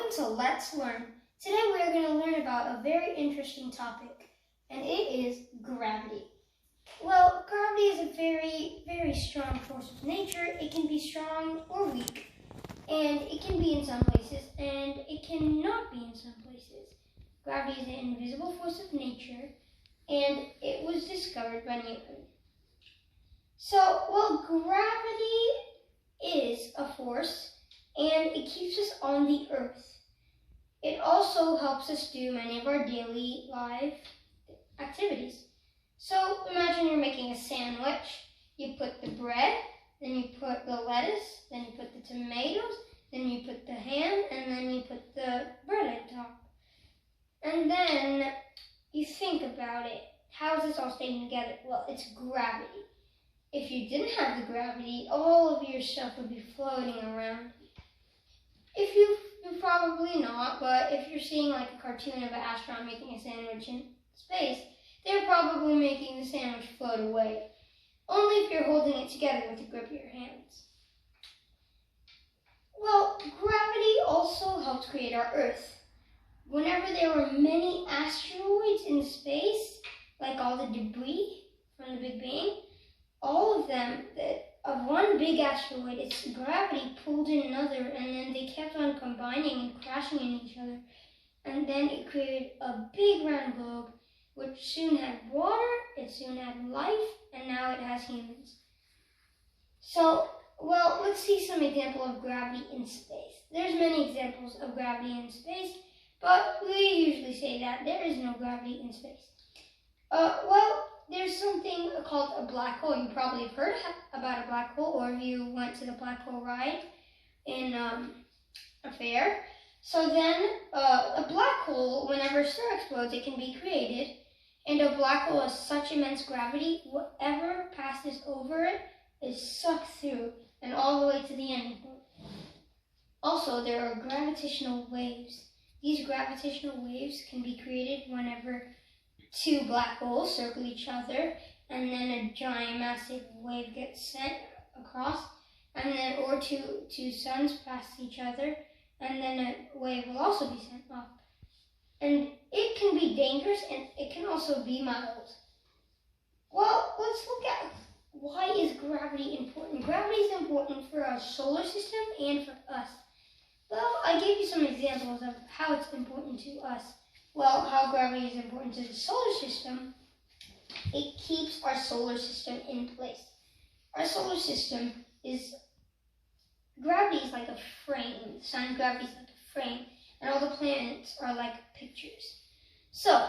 Welcome to Let's Learn. Today we are going to learn about a very interesting topic, and it is gravity. Well, gravity is a very, very strong force of nature. It can be strong or weak, and it can be in some places, and it cannot be in some places. Gravity is an invisible force of nature, and it was discovered by Newton. So, gravity is a force, and it keeps us on the earth. It also helps us do many of our daily life activities. So imagine you're making a sandwich. You put the bread, then you put the lettuce, then you put the tomatoes, then you put the ham, and then you put the bread on top. And then you think about it. How is this all staying together? Well, it's gravity. If you didn't have the gravity, all of your stuff would be floating around. You're probably not, but if you're seeing like a cartoon of an astronaut making a sandwich in space, they're probably making the sandwich float away. Only if you're holding it together with the grip of your hands. Well, gravity also helped create our Earth. Whenever there were many asteroids in space, like all the debris from the Big Bang, all of them, of one big asteroid, its gravity pulled in another, and then they kept on combining and crashing in each other. And then it created a big round globe, which soon had water, it soon had life, and now it has humans. So, let's see some example of gravity in space. There's many examples of gravity in space, but we usually say that there is no gravity in space. There's something called a black hole. You probably have heard about a black hole, or if you went to the black hole ride in a fair. So then, a black hole, whenever a star explodes, it can be created, and a black hole has such immense gravity, whatever passes over it is sucked through, and all the way to the end. Also, there are gravitational waves. These gravitational waves can be created whenever two black holes circle each other, and then a giant massive wave gets sent across, and then or two suns pass each other, and then a wave will also be sent up. And it can be dangerous, and it can also be mild. Well, let's look at why is gravity important. Gravity is important for our solar system and for us. Well, I gave you some examples of how it's important to us. Well, how gravity is important to the solar system, it keeps our solar system in place. Our solar system gravity is like a frame. The sun's gravity is like a frame, and all the planets are like pictures. So,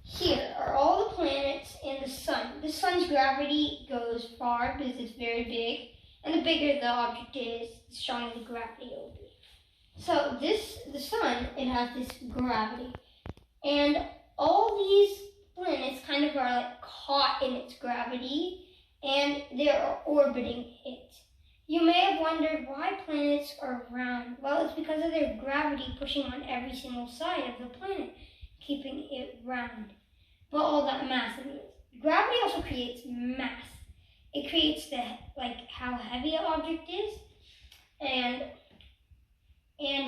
here are all the planets and the sun. The sun's gravity goes far because it's very big, and the bigger the object is, the stronger the gravity will be. So, the sun, it has this gravity. And all these planets kind of are like caught in its gravity, and they're orbiting it. You may have wondered why planets are round. Well, it's because of their gravity pushing on every single side of the planet, keeping it round. But all that mass in it. Gravity also creates mass. It creates how heavy an object is, and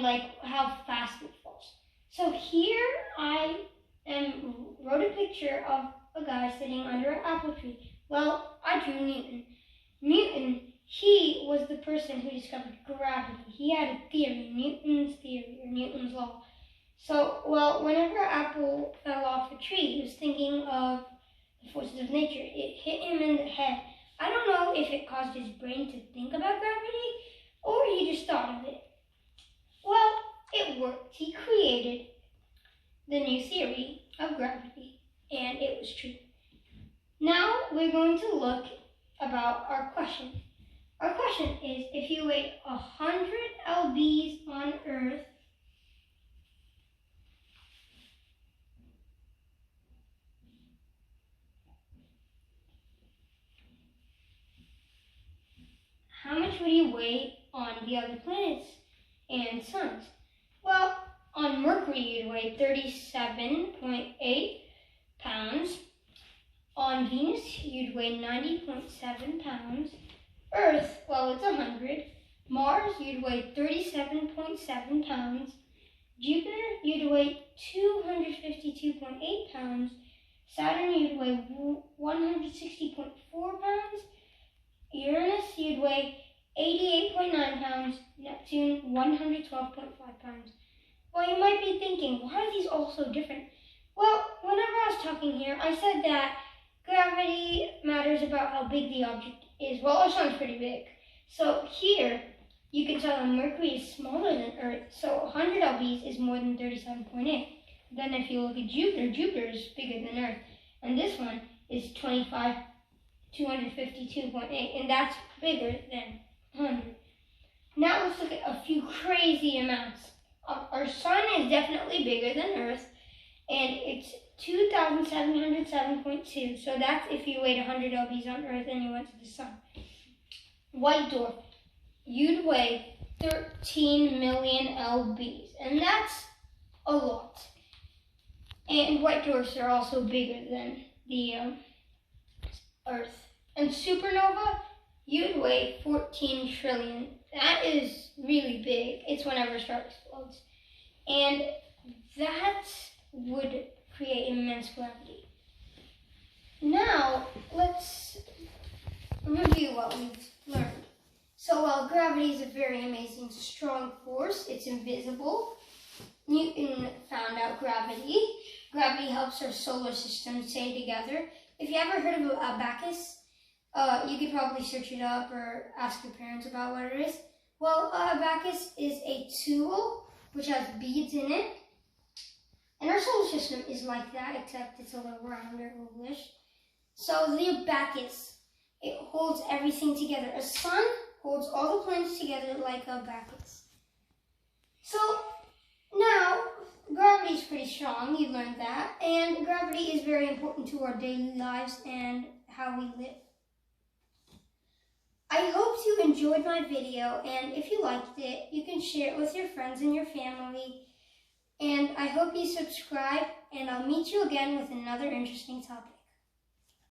like how fast it falls. So here I wrote a picture of a guy sitting under an apple tree. Well, I drew Newton. Newton, he was the person who discovered gravity. He had a theory, Newton's theory, or Newton's law. So, whenever an apple fell off a tree, he was thinking of the forces of nature. It hit him in the head. I don't know if it caused his brain to think about gravity, or he just thought of it. Well, it worked. He created the new theory of gravity, and it was true. Now we're going to look about our question. Our question is, if you weighed 100 lbs on Earth, how much would you weigh on the other planets and suns? Well, on Mercury you'd weigh 37.8 pounds. On Venus you'd weigh 90.7 pounds. Earth, it's 100. Mars you'd weigh 37.7 pounds. Jupiter, you'd weigh 252.8 pounds. Saturn, you'd weigh 160.4 pounds. Uranus, you'd weigh 88.9 pounds. Neptune, 112.5 pounds. Well, you might be thinking, why are these all so different? Well, whenever I was talking here, I said that gravity matters about how big the object is. Well, our sun's pretty big. So here, you can tell that Mercury is smaller than Earth. So 100 lbs is more than 37.8. Then if you look at Jupiter, Jupiter is bigger than Earth. And this one is 252.8, and that's bigger than 100. Now let's look at a few crazy amounts. Our sun is definitely bigger than Earth, and it's 2,707.2. So that's if you weighed 100 lbs on Earth and you went to the sun. White dwarf, you'd weigh 13 million lbs, and that's a lot. And white dwarfs are also bigger than the Earth. And supernova, you'd weigh 14 trillion. That is really big. It's whenever a star explodes. And that would create immense gravity. Now, let's review what we've learned. So while gravity is a very amazing, strong force, it's invisible. Newton found out gravity. Gravity helps our solar system stay together. If you ever heard of abacus, you could probably search it up or ask your parents about what it is. Well, abacus is a tool which has beads in it. And our solar system is like that, except it's a little rounder, ovalish. So the abacus, it holds everything together. A sun holds all the planets together like a abacus. So now, gravity is pretty strong, you learned that, and gravity is very important to our daily lives and how we live. I hope you enjoyed my video, and if you liked it, you can share it with your friends and your family, and I hope you subscribe, and I'll meet you again with another interesting topic.